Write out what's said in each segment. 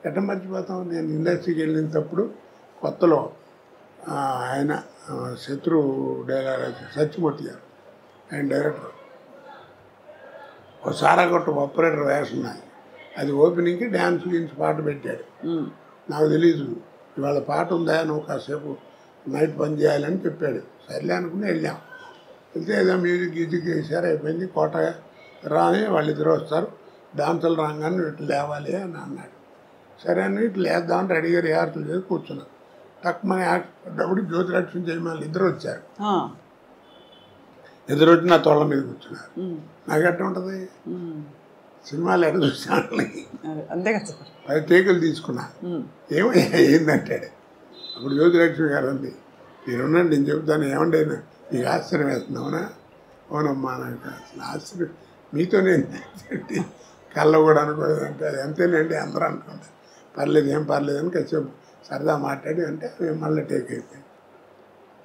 ఎట్లా మర్చిపోతాం. నేను ఇండస్ట్రీకి వెళ్ళినప్పుడు కొత్తలో ఆయన శత్రు డైరెక్టర్ సత్యమూర్తి గారు, ఆయన డైరెక్టర్. ఒక సారాగొట్ట ఆపరేటర్ వేషం నాది. అది ఓపెనింగ్కి డ్యాన్స్ గురించి పాట పెట్టాడు. నాకు తెలీదు ఇవాళ పాట ఉందా, నువ్వు కాసేపు నైట్ పని చేయాలని చెప్పాడు. సర్లే అనుకుని వెళ్ళాం. వెళ్తే ఏదో మ్యూజిక్ గీజిక్ వేసారు, అయిపోయింది. కోట రాని వాళ్ళిద్దరు వస్తారు, డాన్సులు రాగానే ఇటు లేవాలి అని అన్నాడు. సరే అని ఇటు లేద్దామని రెడీగా రిహార్సల్ చేసి కూర్చున్నాను. తక్కువని యాక్టప్పుడు జ్యోతిలక్ష్మి జయమాలి ఇద్దరు వచ్చారు. ఎదురు వచ్చి నా తోళ్ళ మీద కూర్చున్నారు. నాకు ఎట్లా ఉంటుంది, సినిమాలు ఎట్లా చూసాను అంతే కదా. 10 టేకులు తీసుకున్నా. ఏందంటాడు. అప్పుడు జ్యోతిలక్ష్మి గారు అంది, మీరున్నాడు నేను చెబుతాను, ఏమంటే నీకు ఆశ్చర్యం వేస్తున్నావునా? అవునమ్మా, నాకు అసలు ఆశ్చర్యం మీతోనే కళ్ళ కూడా అనుకోలేదంటే అది అంతేనండి అందరూ అనుకుంటారు. పర్లేదు ఏం పర్లేదు అని కాసేపు సరదా మాట్లాడి అంటే మళ్ళీ టేక్ అయిపోయింది.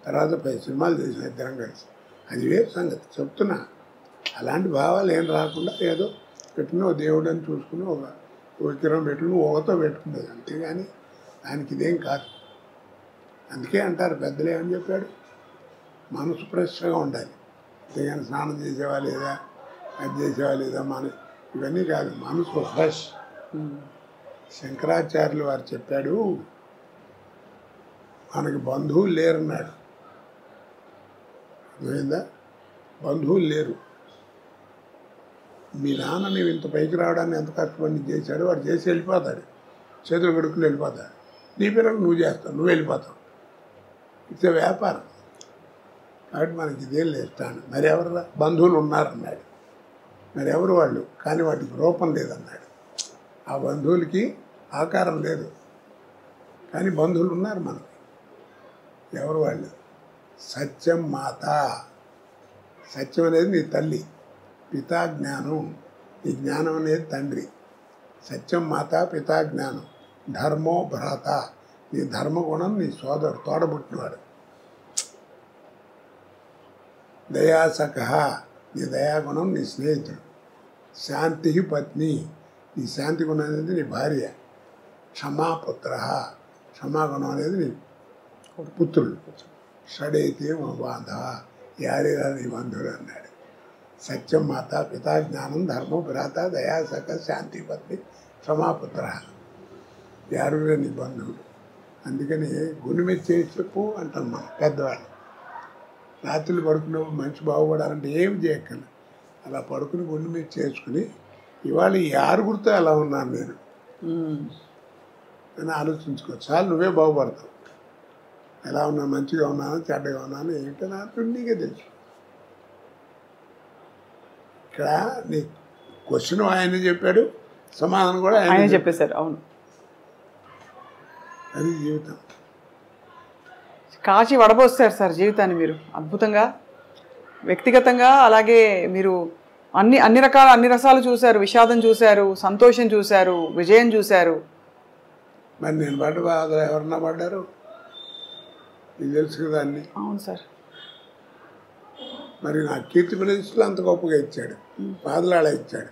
తర్వాత 10 సినిమాలు చేసిన ఇద్దరం కలిసి. అది వేరు సంగతి చెప్తున్నా. అలాంటి భావాలు ఏం రాకుండా ఏదో పెట్టుకుని ఒక దేవుడు అని చూసుకుని ఒక విగ్రహం పెట్టుకుని ఒకతో పెట్టుకునేది, అంతేగాని దానికి ఇదేం కాదు. అందుకే అంటారు పెద్దలు ఏమని చెప్పాడు, మనసు ఫ్రెష్గా ఉండాలి. అంతేగాని స్నానం చేసేవా లేదా, అది చేసేవా లేదా, ఇవన్నీ కాదు, మనసు ఫ్రెష్. శంకరాచార్యులు వారు చెప్పాడు, మనకి బంధువులు లేరన్నాడు. అర్థమైందా? బంధువులు లేరు. మీ నాన్న నీవు ఇంత పైకి రావడానికి ఎంత కష్టపడి చేశాడు, వాడు చేసి వెళ్ళిపోతాడు, చేతులు కడుక్కుని వెళ్ళిపోతాడు. నీ పిల్లలు నువ్వు చేస్తావు, నువ్వు వెళ్ళిపోతావు. ఇట్స్ వ్యాపారం. కాబట్టి మనకి ఇదేం లేస్తాను. మరి ఎవరు బంధువులు ఉన్నారన్నాడు. మరి ఎవరు వాళ్ళు, కానీ వాటికి రూపం లేదన్నాడు. ఆ బంధువులకి ఆకారం లేదు, కానీ బంధువులు ఉన్నారు మనకి. ఎవరు వాళ్ళు? సత్యం మాత. సత్యం అనేది నీ తల్లి, పితా జ్ఞానం, ఈ జ్ఞానం అనేది తండ్రి. సత్యం మాత పితా జ్ఞానం. ధర్మో భ్రాత, నీ ధర్మగుణం నీ సోదరు తోడబుట్టినవాడు. దయాసఖ, నీ దయాగుణం నీ స్నేహితుడు. శాంతి పత్ని, నీ శాంతి గుణం అనేది నీ భార్య. క్షమాపుత్ర, క్షమాగుణం అనేది నీ పుత్రుడు. షడైతే మా బాంధవ, యారేరా నీ బంధువులు అన్నాడు. సత్యం మాత పితా జ్ఞానం ధర్మం భ్రాత దయాసఖ శాంతి పత్ని క్షమాపుత్ర, యారురా నీ బంధువులు. అందుకని గుణమెచ్చి చేసి చెప్పు అంటాం మనం పెద్దవాళ్ళు. రాత్రులు పడుకున్నప్పుడు మనిషి బాగుపడాలంటే ఏం చేయక్కర్లేదు, అలా పడుకుని గుండె మీద చేసుకుని ఇవాళ ఈ ఆరుగురితో ఎలా ఉన్నాను నేను అని ఆలోచించుకో. చాలు, నువ్వే బాగుపడతావు. ఎలా ఉన్నాను, మంచిగా ఉన్నాను, చెడ్డగా ఉన్నాను, ఏంటో నాకు నీకే తెలుసు. ఇక్కడ నీ క్వశ్చన్ ఆయన చెప్పాడు, సమాధానం కూడా ఆయన చెప్పేశారు. అవును, అది జీవితం. కాచి వడబోస్తారు సార్ జీవితాన్ని మీరు అద్భుతంగా. వ్యక్తిగతంగా అలాగే మీరు అన్ని రసాలు చూశారు. విషాదం చూశారు, సంతోషం చూశారు, విజయం చూశారు. మరి నేను పడ్డ బాధలు ఎవరన్నా పడ్డారు? ఇది తెలుసు కదా అన్ని. అవును సార్. మరి నా కీర్తి ప్రదేశంలో అంత గొప్పగా ఇచ్చాడు, బాధలు అలా ఇచ్చాడు.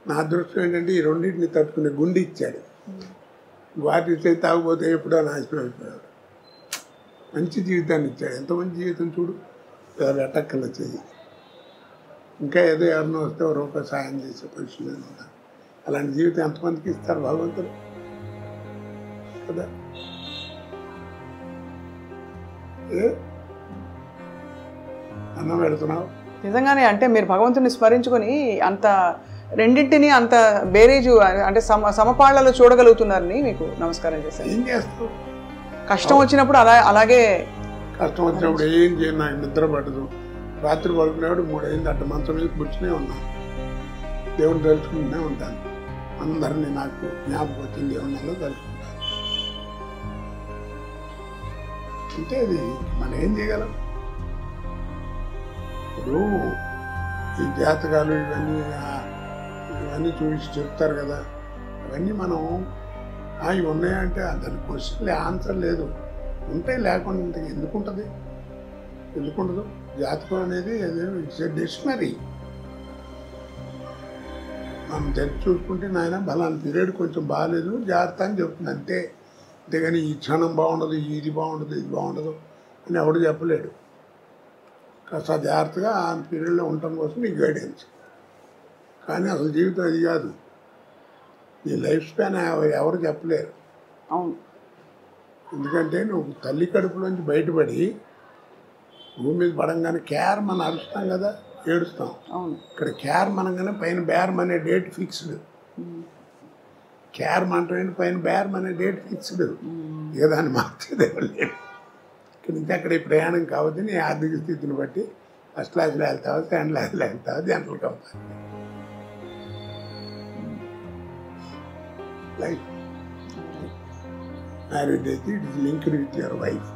నా అదృష్టం ఏంటంటే ఈ రెండింటిని తట్టుకునే గుండె ఇచ్చాడు. వాటి ఇస్తే తాగిపోతే ఎప్పుడో నాశనం అయిపోయాడు. మంచి జీవితాన్ని ఇచ్చాడు. ఎంత మంచి జీవితం చూడు, ఎట్టక్కల చెయ్యి. ఇంకా ఏదో ఎవరినో వస్తే ఒక రూపాయి సాయం చేసే పొజిషన్లో ఉంటాను. అలాంటి జీవితం ఎంతమందికి ఇస్తారు భగవంతుడు కదా. అన్నం పెడుతున్నావు నిజంగానే. అంటే మీరు భగవంతుని స్మరించుకొని అంత రెండింటిని అంత బేరేజు అంటే సమపాళ్లలో చూడగలుగుతున్నారని మీకు నమస్కారం చేశాను. ఏం చేస్తావు? కష్టం వచ్చినప్పుడు అలాగే కష్టం వచ్చినప్పుడు ఏం చేయను, నాకు నిద్ర పడదు. రాత్రి పడుకునేవాడు 3 అయింది, అట్ట మంచం మీద కూర్చునే ఉన్నాను. దేవుని తలుచుకుంటూనే ఉంటాను. అందరినీ నాకు జ్ఞాపకం వచ్చింది దేవుళ్ళలో తలుచుకుంటాను. అంటే అది మనం ఏం చేయగలం? ఇప్పుడు ఈ జాతకాలు ఇవన్నీ చూసి చెప్తారు కదా, అవన్నీ మనం ఇవి ఉన్నాయంటే దాని క్వశ్చన్లే ఆన్సర్ లేదు. ఉంటాయి, లేకుండా ఎందుకుంటుంది? ఎందుకుండదు? జాతకం అనేది ఇట్స్ ఏ డిక్షనరీ. మనం తెచ్చి చూసుకుంటే నాయన బలాన్ని పీరియడ్ కొంచెం బాగాలేదు జాగ్రత్త అని చెప్తుంది అంతే. అంతేగాని ఈ క్షణం బాగుండదు, ఇది బాగుండదు, ఇది బాగుండదు అని ఎవడు చెప్పలేడు. కాస్త జాగ్రత్తగా ఆ పీరియడ్లో ఉండటం కోసం నీ గైడెన్స్. కానీ అసలు జీవితం అది కాదు. నీ లైఫ్ స్పాన్ ఎవరు చెప్పలేరు. అవును. ఎందుకంటే నువ్వు తల్లి కడుపులోంచి బయటపడి భూమి మీద పడంగానే కేర్ మనం అరుస్తాం కదా, ఏడుస్తాం. అవును. ఇక్కడ కేర్ మనగానే పైన బేరం అనే డేట్ ఫిక్స్డ్. కేర్ మనటం పైన బేరం అనే డేట్ ఫిక్స్డ్. ఇక దాన్ని మార్చేది లేదు. ఇక్కడి నుంచి అక్కడ ఈ ప్రయాణం కావద్దు. నీ ఆర్థిక స్థితిని బట్టి ఫస్ట్ క్లాస్లో వెళ్తావు, సెకండ్ క్లాస్లో వెళ్తావు, జనరల్ కావాలి. లైఫ్ మ్యారేజ్ అయితే it is linked with your wife.